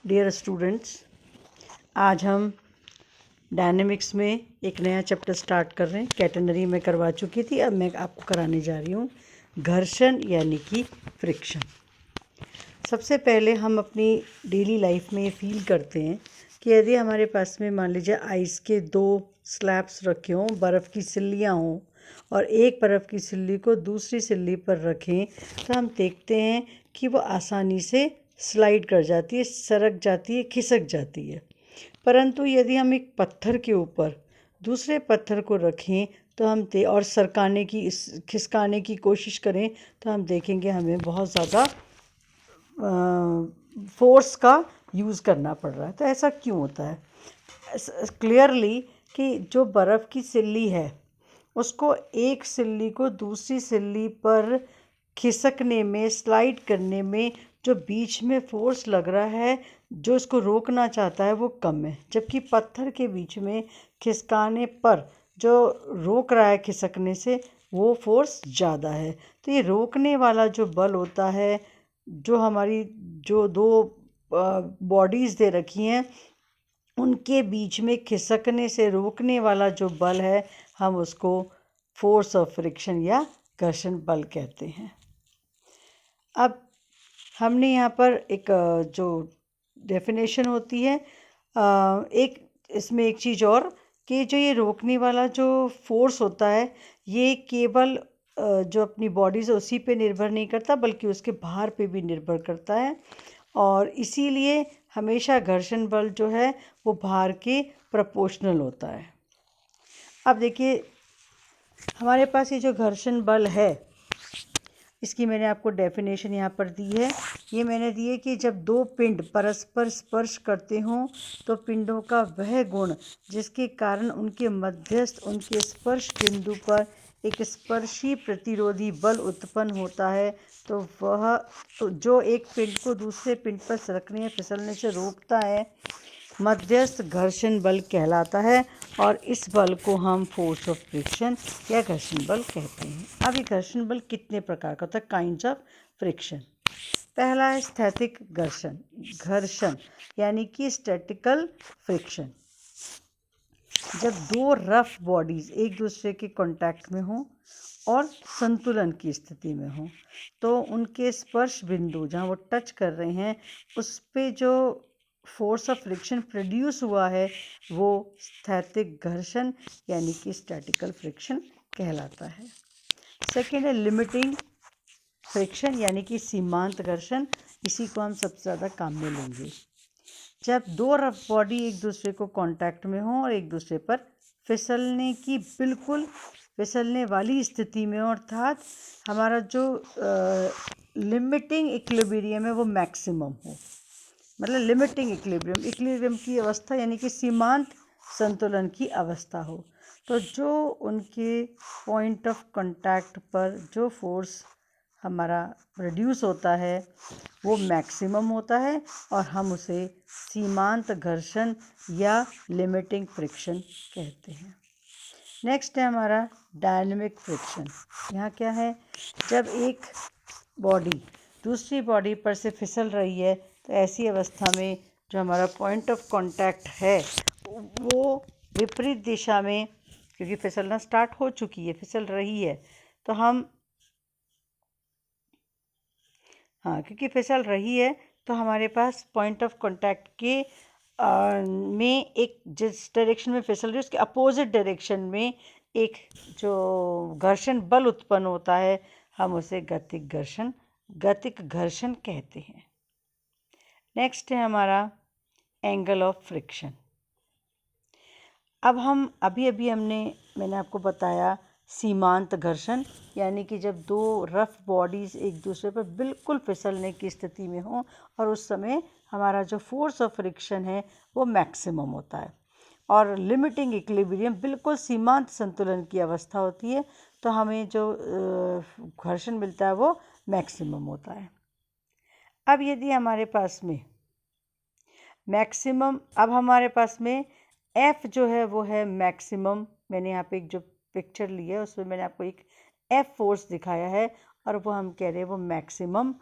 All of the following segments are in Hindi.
डियर स्टूडेंट्स, आज हम डायनेमिक्स में एक नया चैप्टर स्टार्ट कर रहे हैं। कैटेनरी में करवा चुकी थी, अब मैं आपको कराने जा रही हूँ घर्षण यानी कि फ्रिक्शन। सबसे पहले हम अपनी डेली लाइफ में ये फील करते हैं कि यदि हमारे पास में मान लीजिए आइस के 2 स्लैब्स रखे हों, बर्फ़ की सिल्लियाँ हों और एक बर्फ़ की सिल्ली को दूसरी सिल्ली पर रखें तो हम देखते हैं कि वो आसानी से स्लाइड कर जाती है, सरक जाती है, खिसक जाती है। परंतु यदि हम एक पत्थर के ऊपर दूसरे पत्थर को रखें तो हम और सरकाने की खिसकाने की कोशिश करें तो हम देखेंगे हमें बहुत ज़्यादा फोर्स का यूज़ करना पड़ रहा है। तो ऐसा क्यों होता है? क्लियरली कि जो बर्फ़ की सिल्ली है उसको एक सिल्ली को दूसरी सिल्ली पर खिसकने में, स्लाइड करने में जो बीच में फोर्स लग रहा है, जो इसको रोकना चाहता है वो कम है, जबकि पत्थर के बीच में खिसकाने पर जो रोक रहा है खिसकने से वो फोर्स ज़्यादा है। तो ये रोकने वाला जो बल होता है, जो हमारी जो 2 बॉडीज़ दे रखी हैं उनके बीच में खिसकने से रोकने वाला जो बल है, हम उसको फोर्स ऑफ फ्रिक्शन या घर्षण बल कहते हैं। अब हमने यहाँ पर एक जो डेफिनेशन होती है, एक इसमें एक चीज़ और कि जो ये रोकने वाला जो फोर्स होता है ये केवल जो अपनी बॉडी से उसी पे निर्भर नहीं करता बल्कि उसके भार पे भी निर्भर करता है, और इसीलिए हमेशा घर्षण बल जो है वो भार के प्रोपोर्शनल होता है। अब देखिए हमारे पास ये जो घर्षण बल है इसकी मैंने आपको डेफिनेशन यहाँ पर दी है। ये मैंने दी है कि जब 2 पिंड परस्पर स्पर्श करते हों तो पिंडों का वह गुण जिसके कारण उनके मध्यस्थ उनके स्पर्श बिंदु पर एक स्पर्शी प्रतिरोधी बल उत्पन्न होता है, तो वह जो एक पिंड को दूसरे पिंड पर सरकने या फिसलने से रोकता है मध्यस्थ घर्षण बल कहलाता है, और इस बल को हम फोर्स ऑफ फ्रिक्शन या घर्षण बल कहते हैं। अब ये घर्षण बल कितने प्रकार का होता है? Kinds of friction. पहला है स्थैतिक घर्षण, घर्षण यानी कि स्टैटिकल फ्रिक्शन। जब 2 रफ बॉडीज़ एक दूसरे के कांटेक्ट में हों और संतुलन की स्थिति में हों तो उनके स्पर्श बिंदु जहाँ वो टच कर रहे हैं उस पे जो फोर्स ऑफ फ्रिक्शन प्रोड्यूस हुआ है वो स्थैतिक घर्षण यानी कि स्टैटिकल फ्रिक्शन कहलाता है। सेकेंड है लिमिटिंग फ्रिक्शन यानी कि सीमांत घर्षण। इसी को हम सबसे ज़्यादा काम में लेंगे। जब 2 रफ बॉडी एक दूसरे को कांटेक्ट में हों और एक दूसरे पर फिसलने की बिल्कुल फिसलने वाली स्थिति में हो, अर्थात हमारा जो लिमिटिंग इक्विलिब्रियम है वो मैक्सिमम हो, मतलब लिमिटिंग इक्विलिब्रियम की अवस्था यानी कि सीमांत संतुलन की अवस्था हो, तो जो उनके पॉइंट ऑफ कांटेक्ट पर जो फोर्स हमारा प्रोड्यूस होता है वो मैक्सिमम होता है और हम उसे सीमांत घर्षण या लिमिटिंग फ्रिक्शन कहते हैं। नेक्स्ट है हमारा डायनेमिक फ्रिक्शन। यहाँ क्या है? जब एक बॉडी दूसरी बॉडी पर से फिसल रही है तो ऐसी अवस्था में जो हमारा पॉइंट ऑफ कांटेक्ट है वो विपरीत दिशा में, क्योंकि फिसलना स्टार्ट हो चुकी है, फिसल रही है, तो हम क्योंकि फिसल रही है तो हमारे पास पॉइंट ऑफ कांटेक्ट के में एक जिस डायरेक्शन में फिसल रही है उसके अपोजिट डायरेक्शन में एक जो घर्षण बल उत्पन्न होता है हम उसे गतिक घर्षण कहते हैं। नेक्स्ट है हमारा एंगल ऑफ फ्रिक्शन। अब हम मैंने आपको बताया सीमांत घर्षण यानी कि जब 2 रफ बॉडीज़ एक दूसरे पर बिल्कुल फिसलने की स्थिति में हों और उस समय हमारा जो फोर्स ऑफ फ्रिक्शन है वो मैक्सिमम होता है, और लिमिटिंग इक्विलिब्रियम बिल्कुल सीमांत संतुलन की अवस्था होती है, तो हमें जो घर्षण मिलता है वो मैक्सिमम होता है। अब यदि हमारे पास में मैक्सिमम, अब हमारे पास में F जो है वो है मैक्सिमम। मैंने यहाँ पे एक जो पिक्चर ली है उसमें मैंने आपको एक F फोर्स दिखाया है और वो हम कह रहे हैं वो मैक्सिमम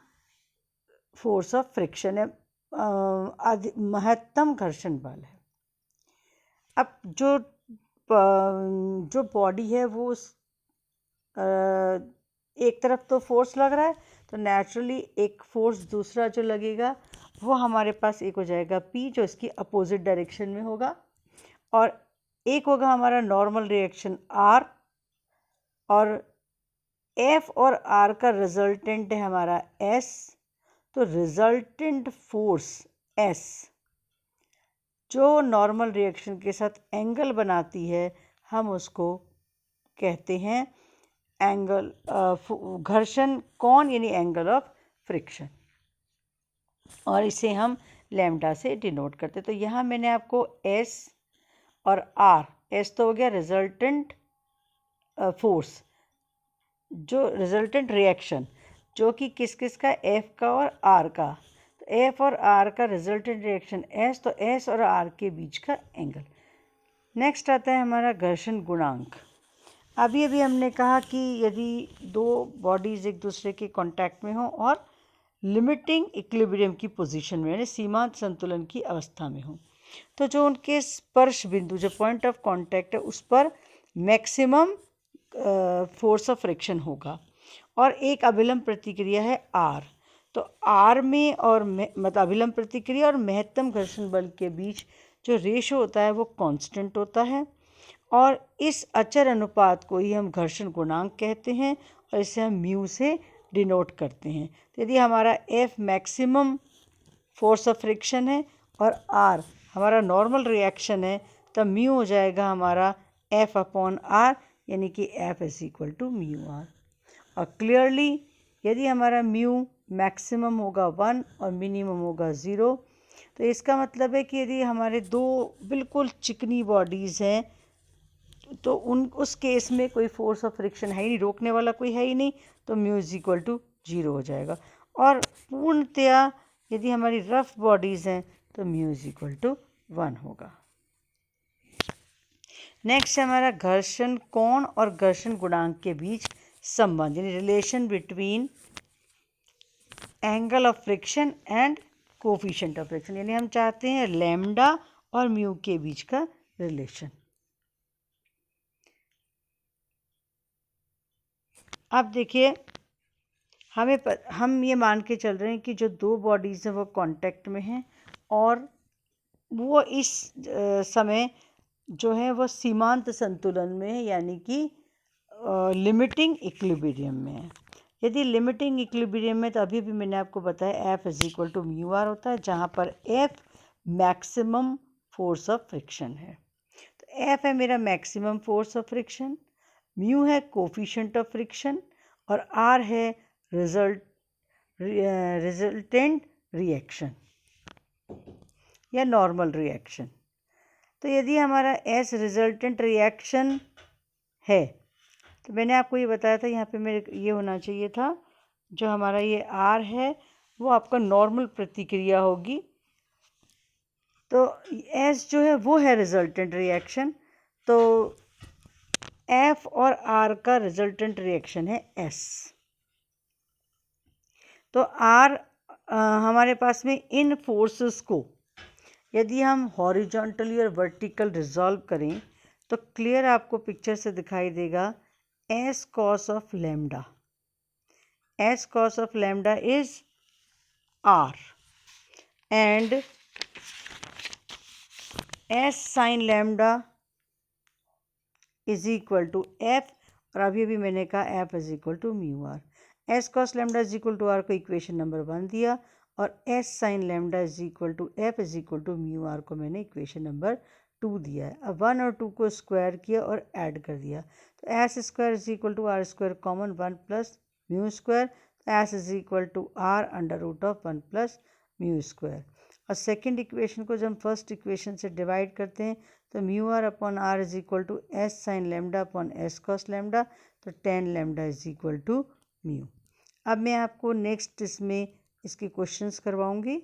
फोर्स ऑफ फ्रिक्शन है महत्तम घर्षण बल है। अब जो बॉडी है वो एक तरफ तो फोर्स लग रहा है, तो नेचुरली एक फोर्स दूसरा जो लगेगा वो हमारे पास एक हो जाएगा P, जो इसकी अपोजिट डायरेक्शन में होगा, और एक होगा हमारा नॉर्मल रिएक्शन R, और F और R का रिजल्टेंट है हमारा S। तो रिजल्टेंट फोर्स S जो नॉर्मल रिएक्शन के साथ एंगल बनाती है, हम उसको कहते हैं एंगल घर्षण कोण, यानी एंगल ऑफ फ्रिक्शन, और इसे हम लैम्डा से डिनोट करते हैं। तो यहाँ मैंने आपको S और R, S तो हो गया रिजल्टेंट फोर्स, जो रिजल्टेंट रिएक्शन जो कि किस किस का, F का और R का, तो F और R का रिजल्टेंट रिएक्शन S, तो S और R के बीच का एंगल। नेक्स्ट आता है हमारा घर्षण गुणांक। अभी हमने कहा कि यदि दो बॉडीज़ एक दूसरे के कांटेक्ट में हो और लिमिटिंग इक्विलिब्रियम की पोजीशन में, यानी सीमांत संतुलन की अवस्था में हो, तो जो उनके स्पर्श बिंदु, जो पॉइंट ऑफ कांटेक्ट है, उस पर मैक्सिमम फोर्स ऑफ फ्रिक्शन होगा, और एक अभिलंब प्रतिक्रिया है R। तो R में और मतलब अभिलंब प्रतिक्रिया और महत्तम घर्षण बल के बीच जो रेशो होता है वो कांस्टेंट होता है, और इस अचर अनुपात को ही हम घर्षण गुणांक कहते हैं, और इसे हम म्यू से डिनोट करते हैं। तो यदि हमारा F maximum force of friction है और R हमारा नॉर्मल रिएक्शन है, तब म्यू हो जाएगा हमारा F अपॉन R, यानी कि F is equal to mu R। और क्लियरली यदि हमारा म्यू मैक्सिमम होगा 1 और मिनिमम होगा 0, तो इसका मतलब है कि यदि हमारे दो बिल्कुल चिकनी बॉडीज़ हैं, तो उस केस में कोई फोर्स ऑफ फ्रिक्शन है ही नहीं, रोकने वाला कोई है ही नहीं, तो म्यू इज इक्वल टू 0 हो जाएगा। और पूर्णतया यदि हमारी रफ बॉडीज़ हैं तो म्यू इज इक्वल टू 1 होगा। नेक्स्ट हमारा घर्षण कोण और घर्षण गुणांक के बीच संबंध, यानी relation between angle of friction and coefficient of friction, यानी हम चाहते हैं लैम्डा और म्यू के बीच का रिलेशन। अब देखिए, हम ये मान के चल रहे हैं कि जो दो बॉडीज़ हैं वो कांटेक्ट में हैं, और वो इस समय जो है वो सीमांत संतुलन में है, यानी कि लिमिटिंग इक्विलिब्रियम में है। यदि लिमिटिंग इक्विलिब्रियम में, तो अभी भी मैंने आपको बताया F is equal to mu R होता है, जहाँ पर F maximum force of friction है। तो F है मेरा maximum force of friction, mu है कोफिशिएंट ऑफ फ्रिक्शन, और R है रिजल्टेंट रिएक्शन या नॉर्मल रिएक्शन। तो यदि हमारा S रिजल्टेंट रिएक्शन है, तो मैंने आपको ये बताया था, यहाँ पे मेरे ये होना चाहिए था, जो हमारा ये R है वो आपका नॉर्मल प्रतिक्रिया होगी, तो S जो है वो है रिजल्टेंट रिएक्शन, तो F और R का रिजल्टेंट रिएक्शन है S। तो R हमारे पास में इन फोर्सेस को यदि हम हॉरिजॉन्टली और वर्टिकल रिजॉल्व करें, तो क्लियर आपको पिक्चर से दिखाई देगा S cos of lambda, S cos of lambda is R, and S sin lambda is equal to F, और अभी मैंने कहा F is equal to mu R. S cos lambda is equal to R को इक्वेशन नंबर 1 दिया, और S sin lambda is equal to F is equal to mu R को मैंने इक्वेशन नंबर 2 दिया है। अब 1 और 2 को स्क्वायर किया और ऐड कर दिया, तो S square is equal to R square common 1 plus mu square, S is equal to R under root of 1 plus mu square. और सेकेंड इक्वेशन को जब हम फर्स्ट इक्वेशन से डिवाइड करते हैं, तो mu R upon R is equal to S sine lambda upon S cos lambda, तो tan lambda is equal to mu. अब मैं आपको नेक्स्ट इसमें इसके क्वेश्चंस करवाऊंगी।